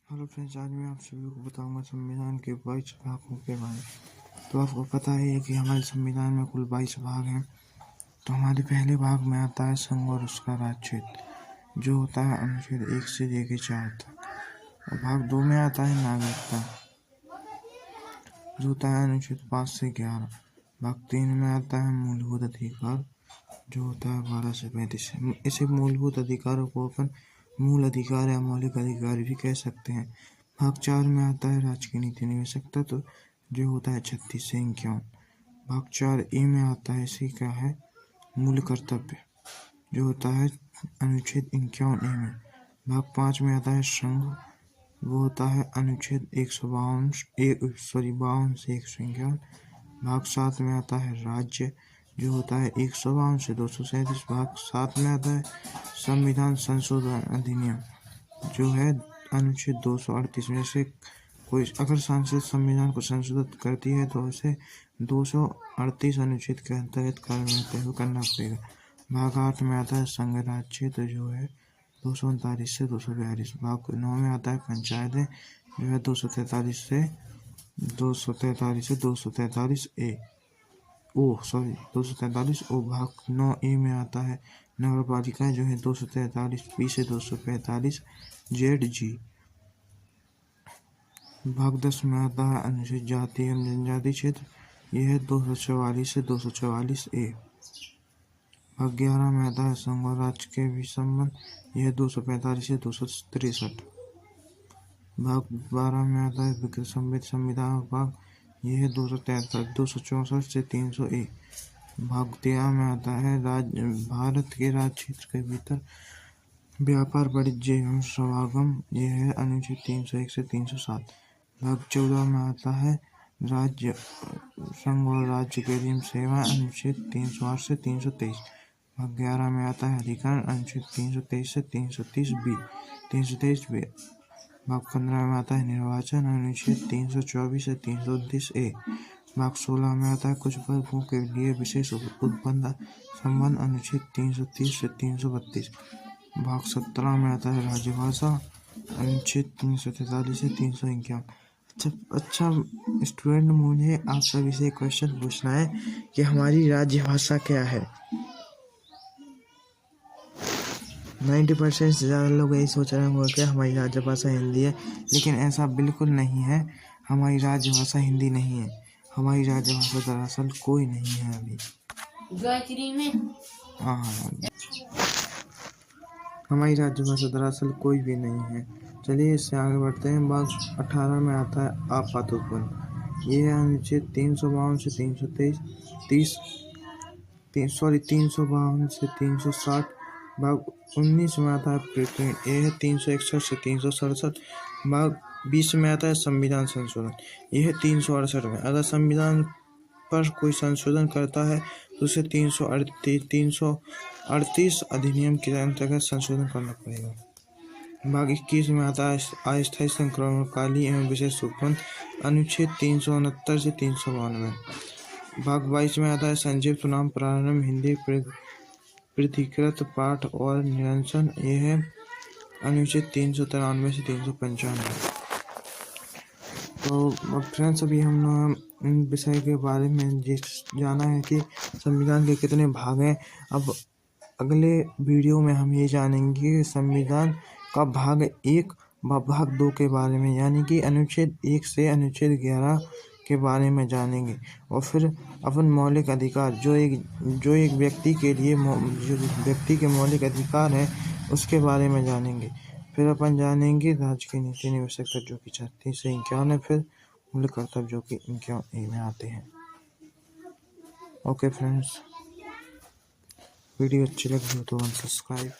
Hello friends, आज मैं आप सभी को बताऊंगा संविधान के 22 भागों के बारे में। तो आपको पता है कि हमारे संविधान में कुल 22 भाग हैं। तो हमारे पहले भाग में आता है संघ और उसका राज्य, जो होता है अनुच्छेद 1 से लेकर 4 तक। और भाग 2 में आता है नागरिकता, जो होता है अनुच्छेद 5 से 11। भाग 3 में आता है मूलभूत अधिकार, जो होता है 12 से 35। इसे मूलभूत अधिकारों को अपन मूल अधिकार या मौलिक अधिकार भी कह सकते हैं। भाग 4 में आता है राज्य की नीति निवेशकता, तो जो होता है 36 से 51। भाग 4A में आता है इसी का है मूल कर्तव्य, जो होता है अनुच्छेद 51A में। भाग 5 में आता है संघ, वो होता है अनुच्छेद 52 से 151। भाग 7 में आता है राज्य, जो होता है 152 से 237। भाग 7 में आता है संविधान संशोधन अधिनियम, जो है अनुच्छेद 238 में से कोई अगर संसद संविधान को संशोधित करती है तो उसे 238 अनुच्छेद के अंतर्गत कार्य करना पड़ेगा। भाग 8 में आता है संघ राज्य, तो जो है 239 से 242। भाग 9 में आता है पंचायतें, जो है 243 से 243A। 243 ओ। भाग 9A में आता है नगर पालिका, जो है 243B से 245 ZG। भाग 10 में आता है अनुसूचित जाति एवं जनजाति क्षेत्र, यह है 244 से 244A। भाग 11 में आता है संघ और राज्य के बीच संबंध, यह 245 से 263। भाग 12 में आता है विकृत संविधान भाग, यह है 264 से 300A। भाग 13 में आता है भारत के राज्य क्षेत्र के भीतर व्यापार, वाणिज्य एवं समागम, यह है अनुच्छेद 301 से 307। भाग 14 में आता है राज्य संघ और राज्य के लिए सेवा, अनुच्छेद 308 से 323। भाग 11 में आता है अधिकरण, अनुच्छेद 323 से 323B। भाग 15 में आता है निर्वाचन, अनुच्छेद 324 से 329A। भाग 16 में आता है कुछ वर्गों के लिए विशेष उत्पन्न संबंध, अनुच्छेद 330 से 332। भाग 17 में आता है राजभाषा, अनुच्छेद 343 से 351। अच्छा स्टूडेंट, मुझे आप सभी से क्वेश्चन पूछना है कि हमारी राजभाषा क्या है। 90% से ज़्यादा लोग यही सोच रहे होंगे कि हमारी राजभाषा हिंदी है, लेकिन ऐसा बिल्कुल नहीं है। हमारी राजभाषा हिंदी नहीं है। हमारी राजभाषा दरअसल कोई नहीं है अभी। हाँ, हमारी राजभाषा दरअसल कोई भी नहीं है। चलिए इससे आगे बढ़ते हैं। भाग 18 में आता है आपातोत्पन्न, ये है अनुच्छेद 352 से 323 352 से 360। भाग 19 में आता है प्रीप्रिंट, यह है 361 से 367। भाग 20 में आता है संविधान संशोधन, यह है 368 में। अगर संविधान पर कोई संशोधन करता है तो उसे 338 अधिनियम के अंतर्गत संशोधन करना पड़ेगा। भाग 21 में आता है अस्थायी संक्रमणकाली एवं विशेष उपबंध, अनुच्छेद 369 से 392। भाग 22 में आता है संक्षिप्त नाम प्रारंभ, हिंदी पृथकीकृत पाठ और निरंसन, यह है अनुच्छेद 393 से 395। तो फ्रेंड्स, अभी हम विषय के बारे में जाना है कि संविधान के कितने भाग हैं। अब अगले वीडियो में हम ये जानेंगे कि संविधान का भाग 1 व भाग 2 के बारे में, यानी कि अनुच्छेद 1 से अनुच्छेद 11 के बारे में जानेंगे। और फिर अपन मौलिक अधिकार, जो एक व्यक्ति के लिए जो व्यक्ति के मौलिक अधिकार हैं, उसके बारे में जानेंगे। फिर अपन जानेंगे राज्य की नीति निवेशकता, जो कि 36 से 51 है। फिर मूल कर्तव्य, जो कि 51A में आते हैं। ओके फ्रेंड्स, वीडियो अच्छी लगी हो तो सब्सक्राइब